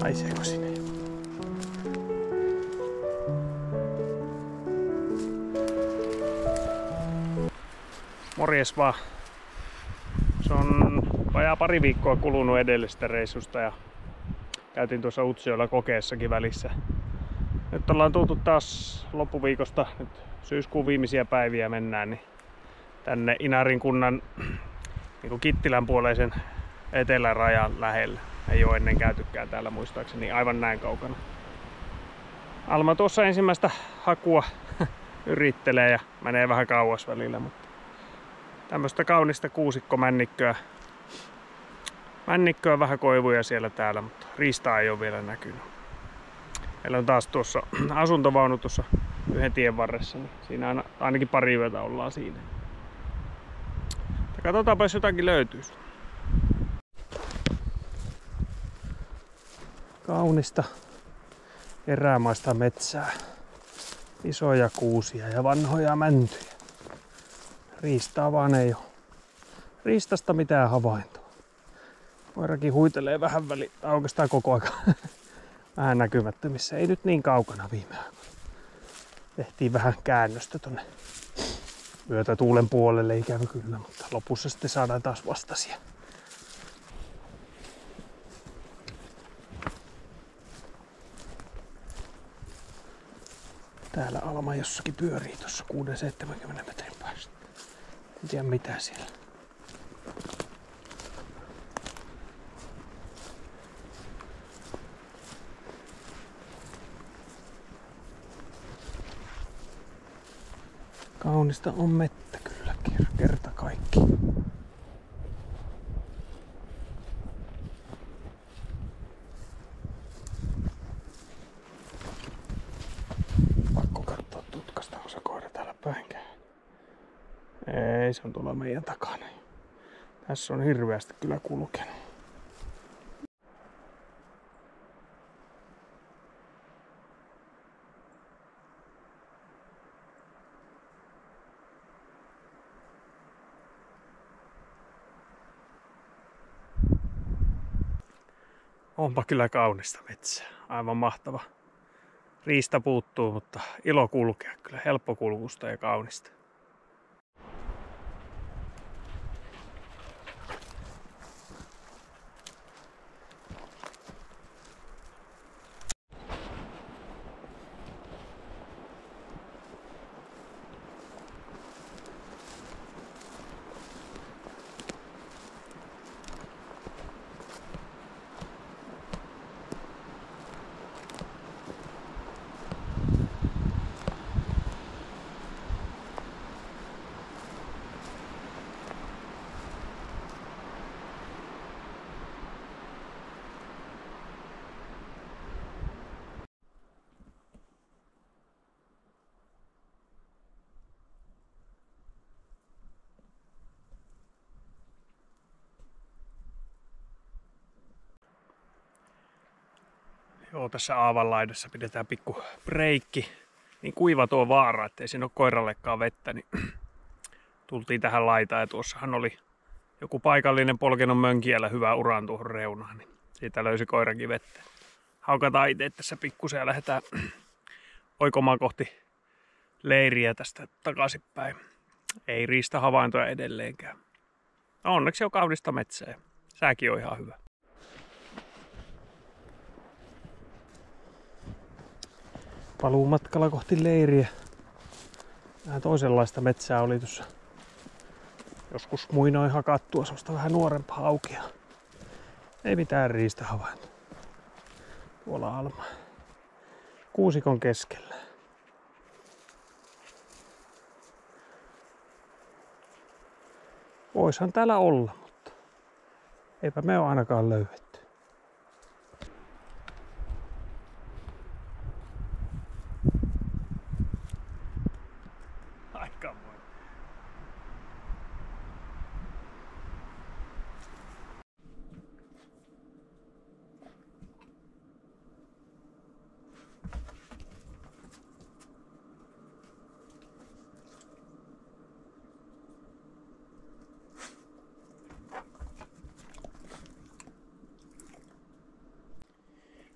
Haiseeko sinne? Morjes vaan. Se on vajaa pari viikkoa kulunut edellisestä reissusta ja käytiin tuossa Utsjoella kokeessakin välissä. Nyt ollaan tultu taas loppuviikosta, nyt syyskuun viimeisiä päiviä mennään, niin tänne Inarin kunnan niin Kittilän puoleisen etelärajan lähellä. Ei ole ennen käytykään täällä muistaakseni aivan näin kaukana. Alma tuossa ensimmäistä hakua yrittelee ja menee vähän kauas välillä, mutta tämmöistä kaunista kuusikkomännikköä. Männikköä, vähän koivuja siellä täällä, mutta riistaa ei ole vielä näkynyt. Meillä on taas tuossa asuntovaunu tuossa yhden tien varressa, niin siinä ainakin pari yötä ollaan siinä. Katsotaanpa, jos jotakin löytyisi. Kaunista erämaista metsää. Isoja kuusia ja vanhoja mäntyjä. Riistaa vaan ei ole. Riistasta mitään havaintoa. Koirakin huitelee vähän väliin, oikeastaan koko aika vähän näkymättömissä. Ei nyt niin kaukana viime aikoina. Tehtiin vähän käännöstä tonne myötätuulen puolelle ikävä kyllä, mutta lopussa sitten saadaan taas vastasia. Täällä Alma jossakin pyörii tuossa 6-70 metrin päästä. En tiedä mitä siellä. Kaunista on mettä kyllä, kerta kaikki. Pakko katsoa tutkasta, onko se koira täällä päinkään. Ei, se on tuolla meidän takana. Tässä on hirveästi kyllä kulkenut. Onpa kyllä kaunista metsää. Aivan mahtava. Riista puuttuu, mutta ilo kulkea. Kyllä helppokulkusta ja kaunista. Joo, tässä aavan laidassa pidetään pikku breikki. Niin kuiva tuo vaara, ettei siinä ole koirallekaan vettä, niin tultiin tähän laitaan ja tuossahan oli joku paikallinen polkenut mönkijällä hyvä uran tuohon reunaan, niin siitä löysi koirakin vettä. Haukataan itse tässä pikkusen ja lähdetään oikomaan kohti leiriä tästä takaisinpäin. Ei riistä havaintoja edelleenkään. No, onneksi on kaunista metsää. Sääkin on ihan hyvä. Paluumatkalla kohti leiriä. Vähän toisenlaista metsää oli tuossa joskus muinoin hakattua, semmoista vähän nuorempaa aukea. Ei mitään riistahavaintoa. Tuolla Alma. Kuusikon keskellä. voishan täällä olla, mutta eipä me ole ainakaan löydetty.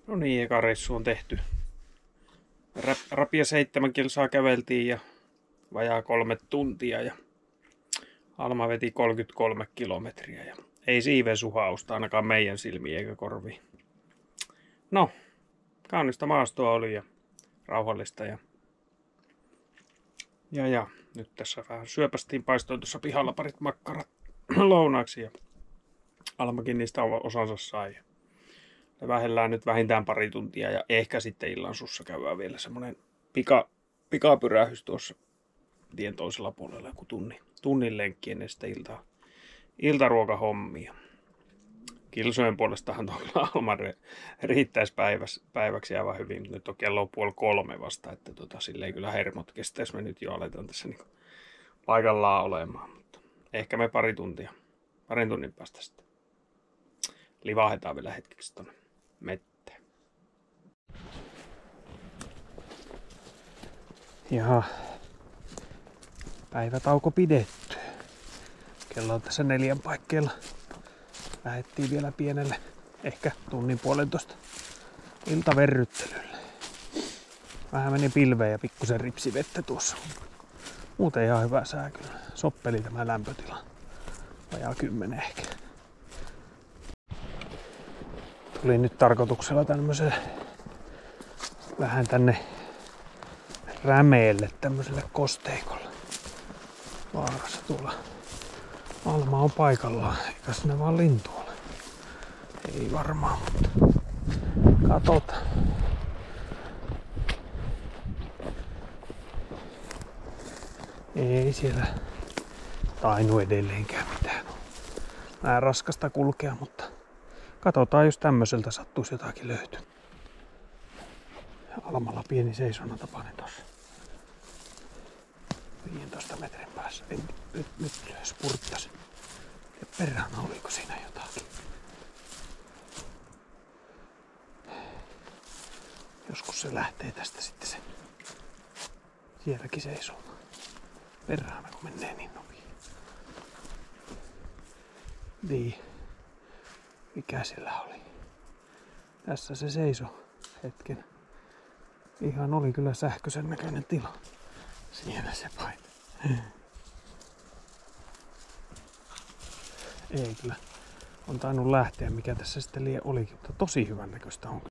No niin, eka reissu on tehty. Rapia 7 kilsaa käveltiin ja vajaa 3 tuntia ja Alma veti 33 kilometriä ja ei siiven suhausta ainakaan meidän silmiin eikä korviin. No, kaunista maastoa oli ja rauhallista ja nyt tässä vähän syöpästiin, paistoin tuossa pihalla parit makkarat lounaaksi ja Almakin niistä osansa sai. Me vähellään nyt vähintään pari tuntia ja ehkä sitten illan sussa käydään vielä semmonen pikapyrähys tuossa tien toisella puolella, joku tunnin lenkki ennen sitten iltaruokahommia. Kilsojen puolestahan tuolla Alma riittäisi päiväksi aivan hyvin, mutta nyt on kello 2:30 vasta, että silleen kyllä hermot kestäisi, me nyt jo aletaan tässä niin paikallaan olemaan, mutta ehkä me parin tunnin päästä sitten livahdetaan vielä hetkeksi tonne mettään. Jaha, päivätauko pidetty. Kello on tässä 4 paikkeilla. Lähettiin vielä pienelle, ehkä tunnin puolentoista iltaverryttelylle. Vähän meni pilveen ja pikkusen ripsivettä tuossa. Muuten ihan hyvä sää kyllä. Soppeli tämä lämpötila. Vajaa 10 ehkä. Tuli nyt tarkoituksella tämmöiselle vähän tänne rämeelle, tämmöiselle kosteikolle. Vaarassa tuolla. Alma on paikallaan, eikä sinne vaan lintu ole. Ei varmaan, mutta katsotaan. Ei siellä tainu edelleenkään mitään. Vähän raskasta kulkea, mutta katsotaan, jos tämmöiseltä sattuisi jotakin löytyä. Almalla pieni seisona tapainen tossa. 15 metrin päässä. Nyt spurttasi. Ja perhana, oliko siinä jotakin? Joskus se lähtee tästä sitten se sielläkin seisomaan. Perhana, kun menee niin nopeasti. Niin. Mikä siellä oli? Tässä se seisoi hetken. Ihan oli kyllä sähköisen näköinen tila. Siellä se paino. Ei kyllä. On tainnut lähteä, mikä tässä sitten liian olikin, mutta tosi hyvän näköistä on.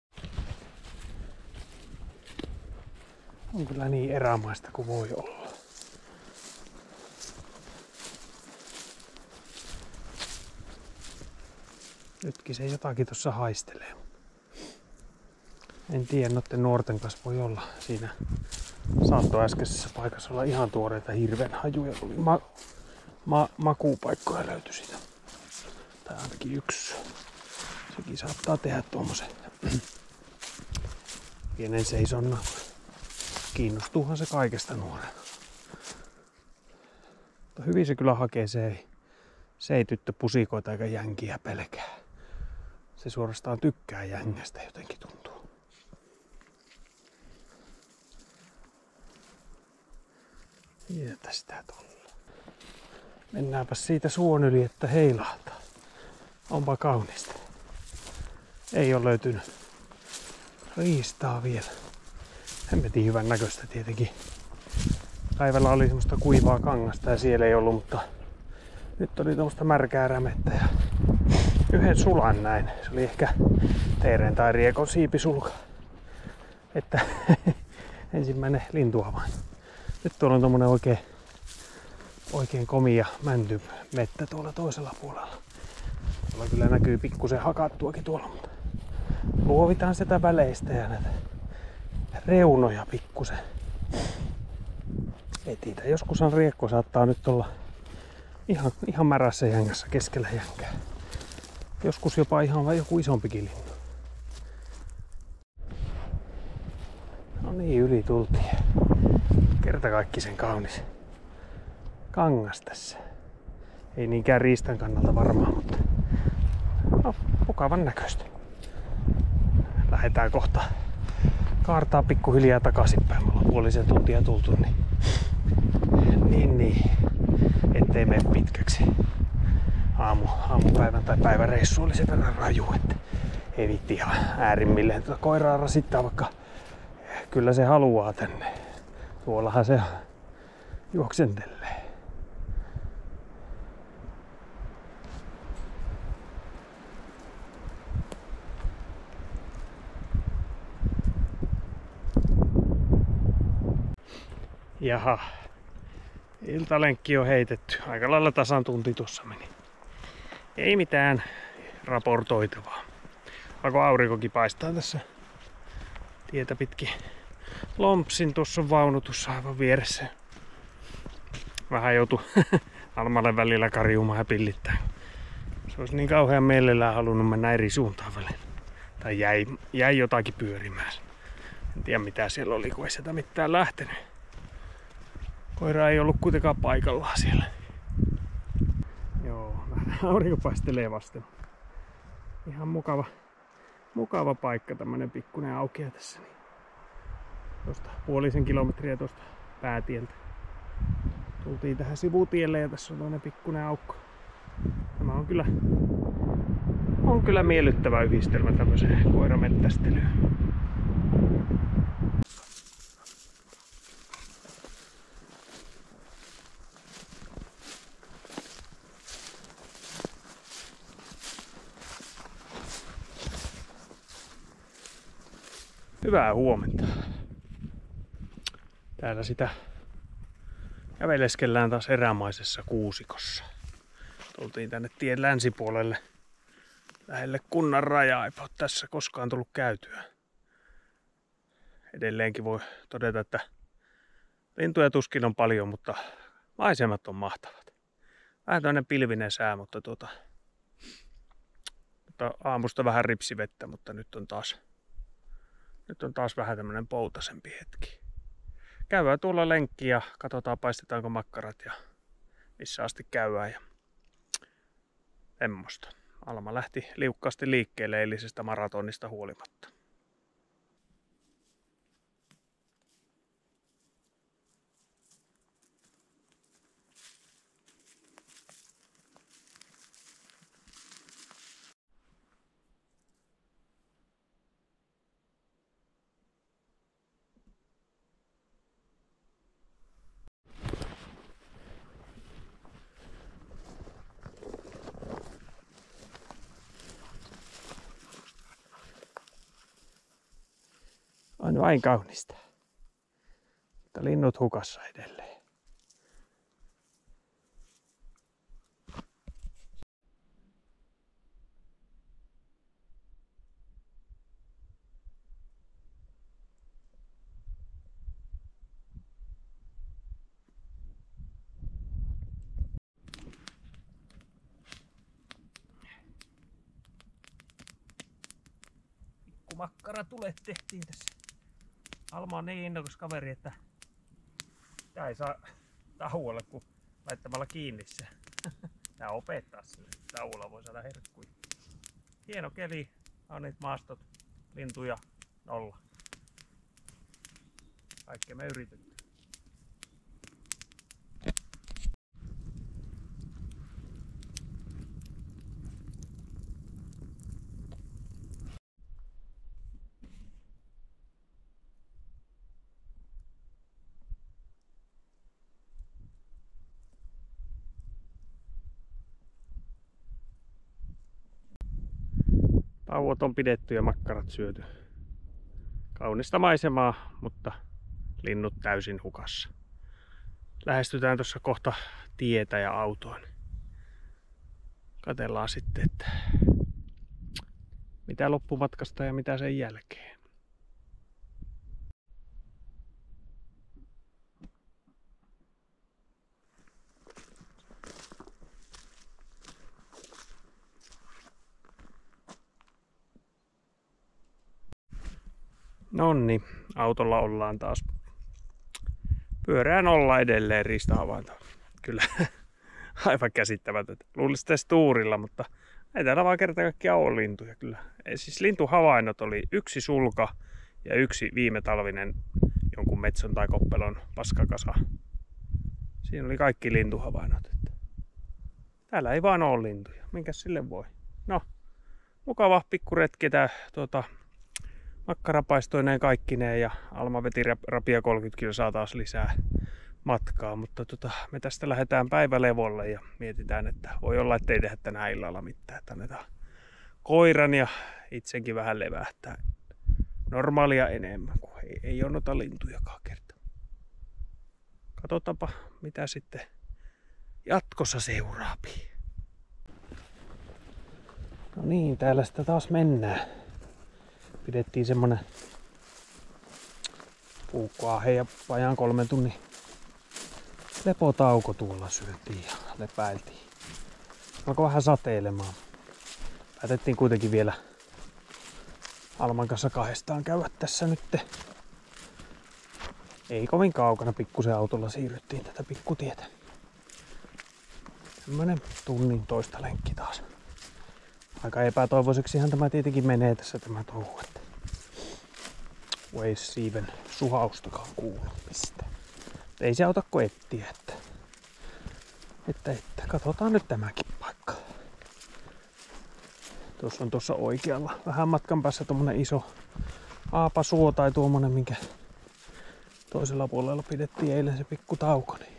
On kyllä niin erämaista kuin voi olla. Nytkin se jotakin tuossa haistelee. En tiedä, noiden nuorten kanssa voi olla. Siinä saattoi äskeisessä paikassa olla ihan tuoreita hirven hajuja. Tuli makuupaikkoja löytyi siitä. Tai ainakin yksi. Sekin saattaa tehdä tuommoisen pienen seisonnan. Kiinnostuuhan se kaikesta nuorena. Mutta hyvin se kyllä hakee, se ei tyttö pusikoita eikä jänkiä pelkää. Se suorastaan tykkää jängästä, jotenkin tuntuu. Sieltä sitä tulla. Mennäänpä siitä suon yli, että heilahtaa. Onpa kaunista. Ei ole löytynyt riistaa vielä. Hemmetin hyvän näköistä tietenkin. Päivällä oli semmoista kuivaa kangasta ja siellä ei ollut, mutta nyt oli tuommoista märkää rämettä ja yhden sulan näin. Se oli ehkä teeren tai riekon siipisulka. Että ensimmäinen lintuhavainto. Nyt tuolla on tommonen oikein komia mäntymettä tuolla toisella puolella. Tuolla kyllä näkyy pikkusen hakattuakin tuolla, mutta luovitaan sitä väleistä ja näitä reunoja pikkusen. Etitä. Joskushan riekko saattaa nyt olla Ihan märässä jängässä keskellä jänkää. Joskus jopa ihan joku isompikin lintu. No niin, yli tultiin. Kertakaikkisen kaunis kangas tässä. Ei niinkään riistan kannalta varmaan, mutta mukavan näköistä. Lähdetään kohta kaartaa pikkuhiljaa takaisinpäin. Me ollaan puolisen tuntia tultu, niin ettei mene pitkäksi. Aamupäivän tai päiväreissu oli sen verran raju, että ei viitti ihan äärimmilleen tuota koiraa rasittaa, vaikka kyllä se haluaa tänne. Tuollahan se juoksentelee. Jaha, iltalenkki on heitetty. Aika lailla tasan tunti tuossa meni. Ei mitään raportoitavaa. Alkoi aurinkokin paistaa tässä tietä pitkin. Lompsin, tuossa on vaunu tuossa aivan vieressä. Vähän joutui Almalle välillä karjumaan ja pillittämään. Se olisi niin kauhean mielellään halunnut mennä eri suuntaan välillä. Tai jäi jotakin pyörimään. En tiedä mitä siellä oli, kun ei sieltä mitään lähtenyt. Koira ei ollut kuitenkaan paikallaan siellä. Joo, aurinko paistelee vasten. Ihan mukava paikka, tämmönen pikkuinen aukea tässä. Tuosta puolisen kilometriä tuosta päätieltä. Tultiin tähän sivutielle ja tässä on toinen pikkuinen aukko. Tämä on kyllä miellyttävä yhdistelmä tämmöiseen koiramettästelyyn. Hyvää huomenta. Täällä sitä käveleskellään taas erämaisessa kuusikossa. Tultiin tänne tien länsipuolelle lähelle kunnan rajaa. Eipä ole tässä koskaan tullut käytyä. Edelleenkin voi todeta, että lintuja tuskin on paljon, mutta maisemat on mahtavat. Vähän tämmönen pilvinen sää, mutta aamusta vähän ripsivettä, mutta nyt on taas vähän tämmönen poutasempi hetki. Käydään tuolla lenkki ja katsotaan paistetaanko makkarat ja missä asti käydään ja semmoista. Alma lähti liukkaasti liikkeelle eilisestä maratonista huolimatta. On vain kaunista. Mutta linnut hukassa edelleen. Pikkumakkara tulet tehtiin tässä. Alma on niin innokas kaveri, että tää ei saa tauolla kuin laittamalla kiinni se. Tää opettaa sille. Tauolla voi saada herkkuja. Hieno keli, kauniit maastot, lintuja, nolla. Kaikkea me yritetään. Tauot on pidetty ja makkarat syöty. Kaunista maisemaa, mutta linnut täysin hukassa. Lähestytään tuossa kohta tietä ja autoon. Katsellaan sitten, että mitä loppumatkasta ja mitä sen jälkeen. Nonni, autolla ollaan taas pyöreän olla edelleen riistahavainto. Kyllä aivan käsittämätöntä. Luulisin tässä tuurilla, mutta ei täällä vaan kerta kaikkiaan ole lintuja kyllä. Siis lintuhavainnot oli yksi sulka ja yksi viime talvinen jonkun metson tai koppelon paskakasa. Siinä oli kaikki lintuhavainnot. Täällä ei vaan ole lintuja. Minkäs sille voi? No, mukava pikkuretki tää makkarapaistoineen kaikkineen ja Alma veti rapia 30 kilsaa taas lisää matkaa, mutta me tästä lähdetään päivälevolle ja mietitään, että voi olla, ettei tehdä tänään illalla mitään, että annetaan koiran ja itsekin vähän levähtää normaalia enemmän, kun ei ole noita lintujakaan kertaa. Katsotaanpa, mitä sitten jatkossa seuraapi. No niin, täällä sitä taas mennään. Pidettiin semmonen puukkoahe ja vajaan 3 tunnin lepotauko tuolla, syötiin ja lepäiltiin. Alkoi vähän sateilemaan. Päätettiin kuitenkin vielä Alman kanssa kahdestaan käydä tässä nyt. Ei kovin kaukana, pikkusen autolla siirryttiin tätä pikkutietä. Tämmönen tunnin toista lenkki taas. Aika epätoivoiseksihan tämä tietenkin menee tässä tämä touhu, että Waze-siiven suhaustakaan kuulu mistään. Ei se auta kuin etsiä, että katsotaan nyt tämäkin paikka. Tuossa on tuossa oikealla vähän matkan päässä tommonen iso aapasuo tai tuommoinen, minkä toisella puolella pidettiin eilen se pikku tauko. Niin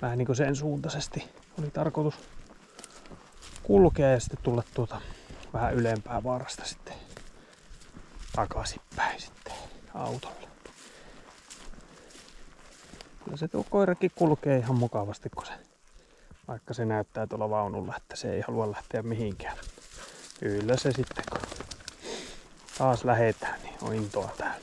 vähän niinku sen suuntaisesti oli tarkoitus kulkea ja sitten tulla vähän ylempää vaarasta sitten takaisinpäin sitten autolle. Kyllä se tuo koirakin kulkee ihan mukavasti, kun vaikka se näyttää tuolla vaunulla, että se ei halua lähteä mihinkään. Kyllä se sitten, kun taas lähetään, niin on intoa täällä.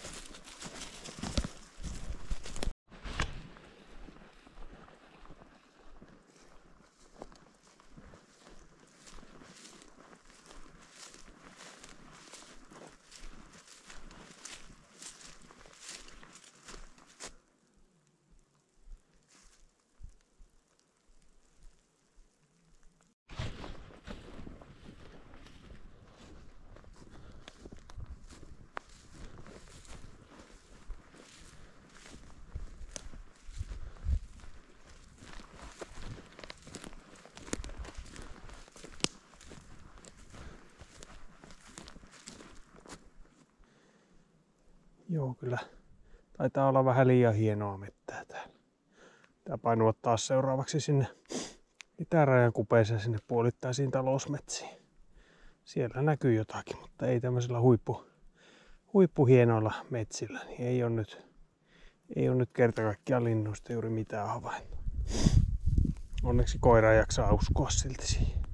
Joo, kyllä taitaa olla vähän liian hienoa mettää täällä. Tää painua taas seuraavaksi sinne itärajan kupeeseen, sinne puolittaisiin talousmetsiin. Siellä näkyy jotakin, mutta ei tämmöisillä huippuhienoilla metsillä, niin ei ole nyt kerta kaikkiaan linnuista juuri mitään havaintoa. Onneksi koira jaksaa uskoa silti siihen.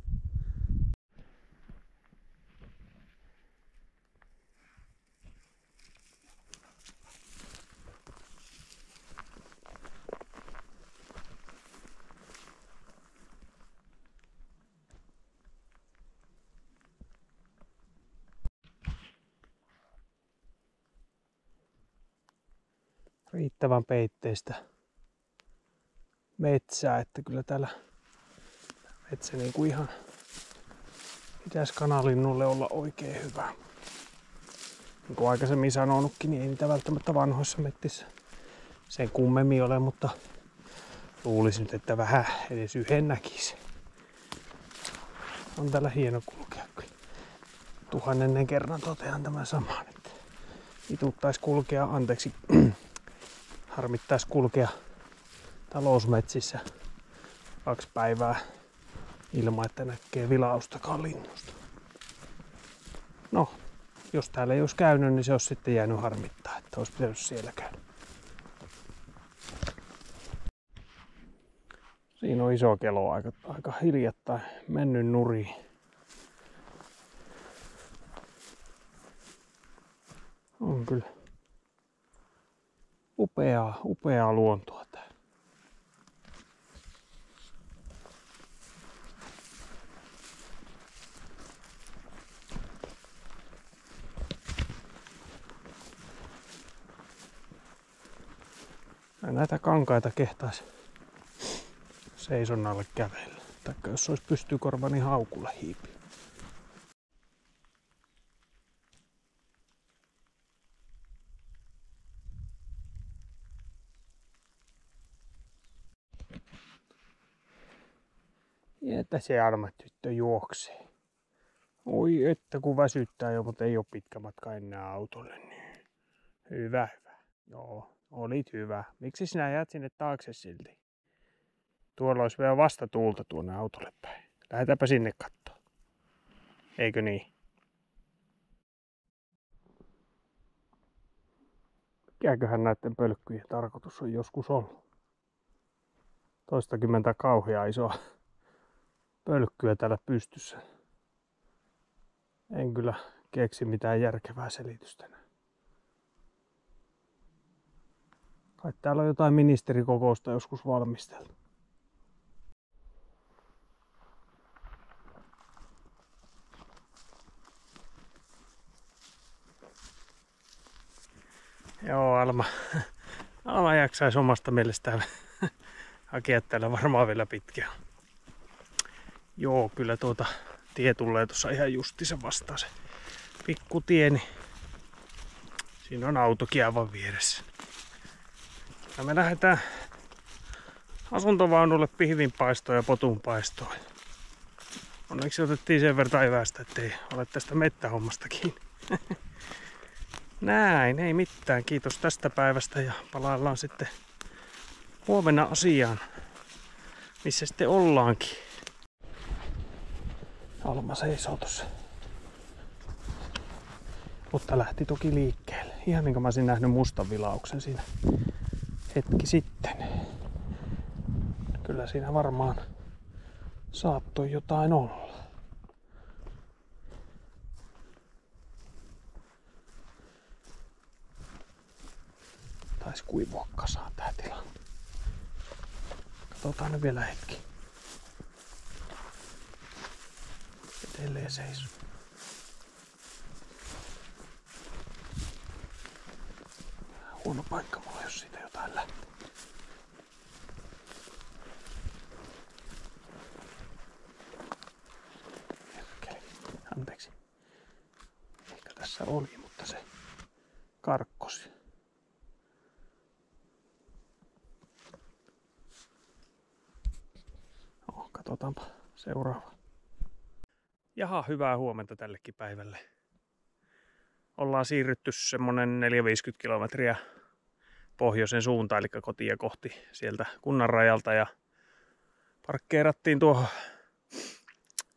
Riittävän peitteistä metsää, että kyllä täällä metsä niin kuin ihan pitäisi kanalinnulle olla oikein hyvä. Niin kuin aikaisemmin sanonutkin, niin ei niitä välttämättä vanhoissa metsissä sen kummemmin ole, mutta luulisin nyt, että vähän edes yhden näkisi. On täällä hieno kulkea kyllä. 1000 kerran totean tämän saman, että vituttais kulkea, harmittais kulkea talousmetsissä 2 päivää ilman, että näkee vilaustakaan linnusta. No, jos täällä ei olisi käynyt, niin se olisi sitten jäänyt harmittaa, että olisi pitänyt siellä käydä. Siinä on iso kelo aika hiljattain mennyt nurin. On kyllä upeaa luontoa täällä. näitä kankaita kehtaisi seisonnalle kävellä. Taikka jos olisi pystykorva, niin haukulla hiipi. Että se Alma tyttö juoksee. Oi että kun väsyttää jo, mutta ei ole pitkä matka enää autolle. Niin. Hyvä. Joo, olit hyvä. Miksi sinä jäät sinne taakse silti? Tuolla olisi vielä vastatuulta tuonne autolle päin. Lähdetäänpä sinne katsoa. Eikö niin? Mikäköhän näiden pölkkyjen tarkoitus on joskus ollut? Toistakymmentä kauheaa isoa pölkkyä täällä pystyssä. En kyllä keksi mitään järkevää selitystä. Kai täällä on jotain ministerikokousta joskus valmisteltu. Joo, Alma jaksaisi omasta mielestään hakea täällä varmaan vielä pitkään. Joo, kyllä tie tulee tuossa ihan justissa vastaan se pikkutie, niin siinä on autokin aivan vieressä. Ja me lähdetään asuntovaunulle pihvinpaistoon ja potunpaistoon. Onneksi otettiin sen verran evästä, ettei ole tästä mettähommasta kiinni. Näin, ei mitään. Kiitos tästä päivästä ja palaillaan sitten huomenna asiaan, missä sitten ollaankin. Alma seisoo tossa. Mutta lähti toki liikkeelle. Ihan niin kuin mä olisin nähnyt mustan vilauksen siinä hetki sitten. Kyllä siinä varmaan saattoi jotain olla. Taisi kuivua kasaan tää tilanne. Katsotaan nyt vielä hetki. Edelleen seisoo. Huono paikka mulla, jos siitä jotain lähtee. Anteeksi. Ehkä tässä oli, mutta se karkkosi. Katsotaanpa seuraava. Jaha, hyvää huomenta tällekin päivälle. Ollaan siirrytty semmonen 450 kilometriä pohjoisen suuntaan, eli kotia kohti sieltä kunnan rajalta. Ja parkkeerattiin tuohon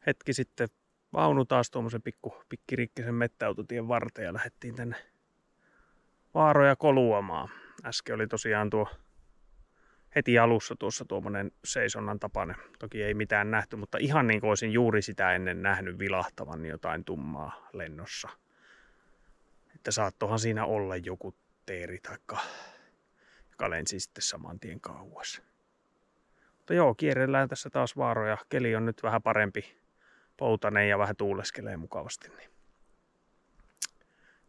hetki sitten vaunu taas tuommoisen pikkirikkisen mettäautotien varteen ja lähdettiin tänne vaaroja koluamaan. Äsken oli tosiaan tuo heti alussa tuossa tuommoinen seisonnan tapainen. Toki ei mitään nähty, mutta ihan niin kuin olisin juuri sitä ennen nähnyt vilahtavan jotain tummaa lennossa. Että saattohan siinä olla joku teeri taikka, joka lensi sitten saman tien kauas. Mutta joo, kierrellään tässä taas vaaroja. Keli on nyt vähän parempi, poutainen ja vähän tuuleskelee mukavasti.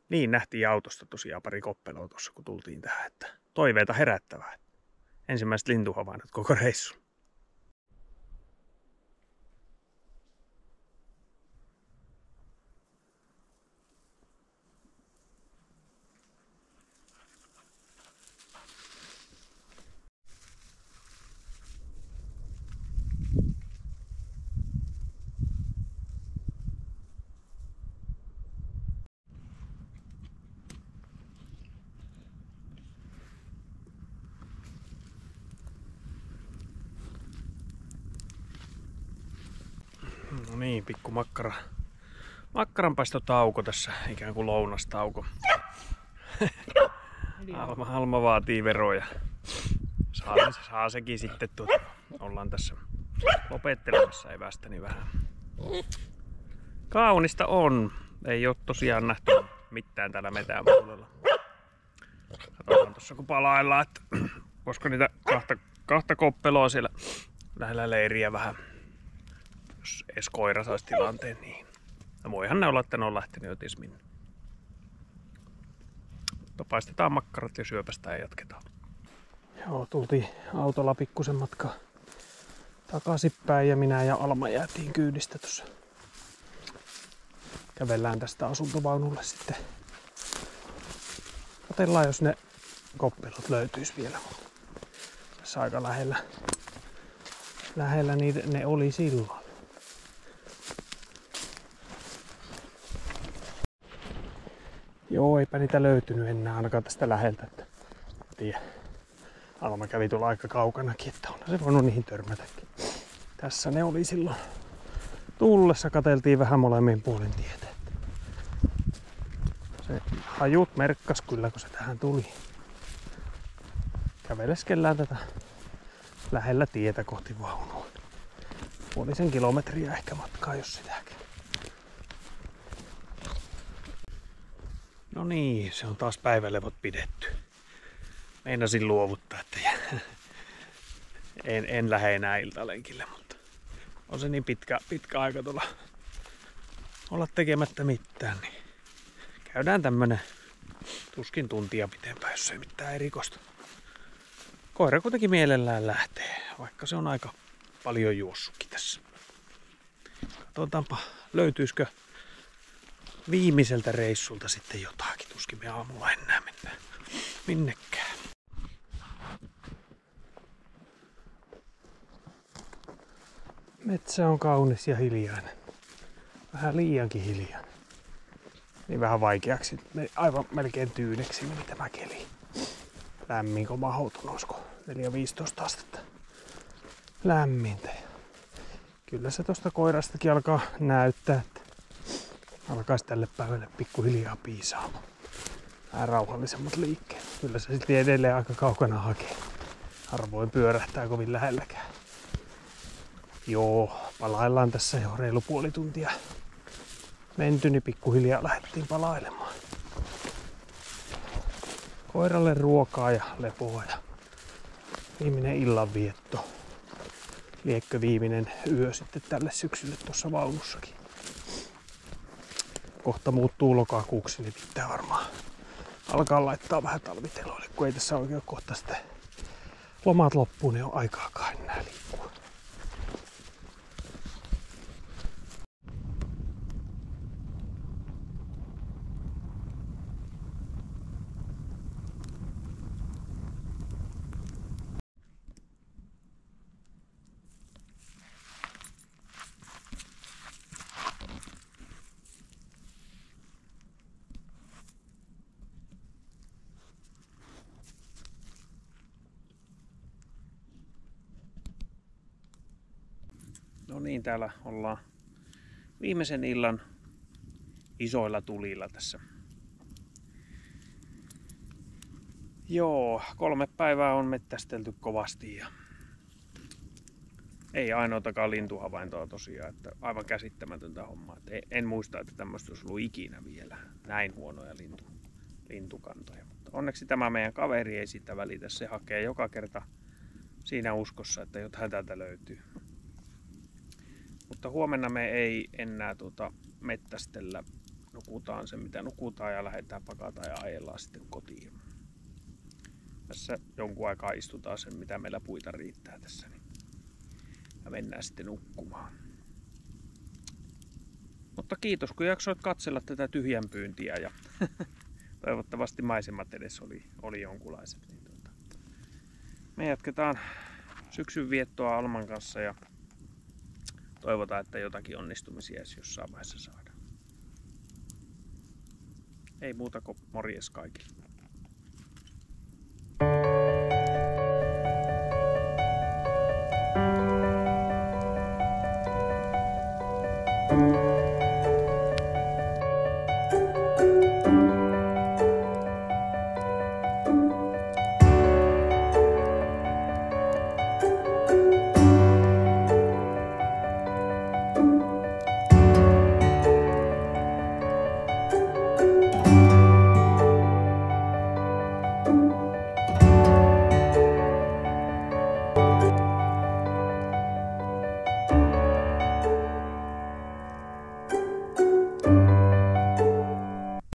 Niin nähtiin autosta tosiaan pari koppeloa tuossa, kun tultiin tähän. Että toiveita herättävää. Ensimmäiset lintuhavainnot koko reissun. No niin, pikku makkaranpaistotauko tässä, ikään kuin lounastauko. Alma vaatii veroja. Saa sekin sitten ollaan tässä lopettelemassa evästäni vähän. Kaunista on. Ei ole tosiaan nähty mitään täällä metään puolella. Katsotaan tuossa kun palaillaan, että koska niitä kahta koppeloa siellä lähellä leiriä vähän. Jos edes koira saisi tilanteen, niin no voihan ne olla, että ne on lähtenyt jo ties minne. Mutta paistetaan makkarat ja syöpästään ja jatketaan. Joo, tultiin autolla pikkusen matkaa takaisinpäin ja minä ja Alma jäätiin kyydistä tuossa. Kävellään tästä asuntovaunulle sitten. Katsellaan, jos ne koppelot löytyis vielä. Tässä aika lähellä niitä, ne oli silloin. Joo, eipä niitä löytynyt enää ainakaan tästä läheltä. Että tiedä. Alma kävi tuolla aika kaukanakin, että on se voinut niihin törmätäkin. Tässä ne oli silloin. Tullessa katseltiin vähän molemmin puolin tietä. Se hajut merkkas kyllä, kun se tähän tuli. Käveleskellään tätä lähellä tietä kohti vaunua. Puolisen kilometriä ehkä matkaa, jos sitäkään. No niin, se on taas päivälevot pidetty. Meinasin luovuttaa, että en lähde enää iltalenkille, mutta on se niin pitkä aika tuolla olla tekemättä mitään, niin käydään tämmönen tuskin tuntia pitempään, jos ei mitään erikoista. Koira kuitenkin mielellään lähtee, vaikka se on aika paljon juossutkin tässä. Katsotaanpa, löytyisikö viimeiseltä reissulta sitten jotakin. Tuskin me aamulla enää mennään minnekään. Metsä on kaunis ja hiljainen. Vähän liiankin hiljainen. Niin vähän vaikeaksi. Aivan melkein tyyneksi meni tämä keli. Lämmin kun mahdoton, olisiko 4-15 astetta lämmintä. Kyllä se tosta koirastakin alkaa näyttää, että alkaisi tälle päivälle pikkuhiljaa piisaamaan. Vähän rauhallisemmat liikkeet. Kyllä se sitten edelleen aika kaukana hakee. Harvoin pyörähtää kovin lähelläkään. Joo, palaillaan tässä jo reilu puoli tuntia menty, niin pikkuhiljaa lähdettiin palailemaan. Koiralle ruokaa ja lepoa ja viimeinen illanvietto. Liekkö viimeinen yö sitten tälle syksylle tuossa vaunussakin. Kohta muuttuu lokakuuksi, niin pitää varmaan alkaa laittaa vähän talviteloille, kun ei tässä oikein kohta sitten lomat loppuun, niin on aikaakaan enää liikkua. No niin, täällä ollaan viimeisen illan isoilla tulilla tässä. Joo, 3 päivää on mettästelty kovasti ja ei ainoatakaan lintuhavaintoa tosiaan, että aivan käsittämätöntä hommaa. En muista, että tämmöistä olisi ollut ikinä vielä, näin huonoja lintukantoja. Mutta onneksi tämä meidän kaveri ei sitä välitä, se hakee joka kerta siinä uskossa, että jotain täältä löytyy. Mutta huomenna me ei enää mettästellä. Nukutaan se mitä nukutaan ja lähdetään pakataan ja ajellaan sitten kotiin. Tässä jonkun aikaa istutaan sen mitä meillä puita riittää tässä. Niin. Ja mennään sitten nukkumaan. Mutta kiitos kun jaksoit katsella tätä tyhjänpyyntiä ja toivottavasti maisemat edes oli jonkunlaiset. Niin me jatketaan syksyn viettoa Alman kanssa ja toivotaan, että jotakin onnistumisia jossain vaiheessa saadaan. Ei muuta kuin morjes kaikille.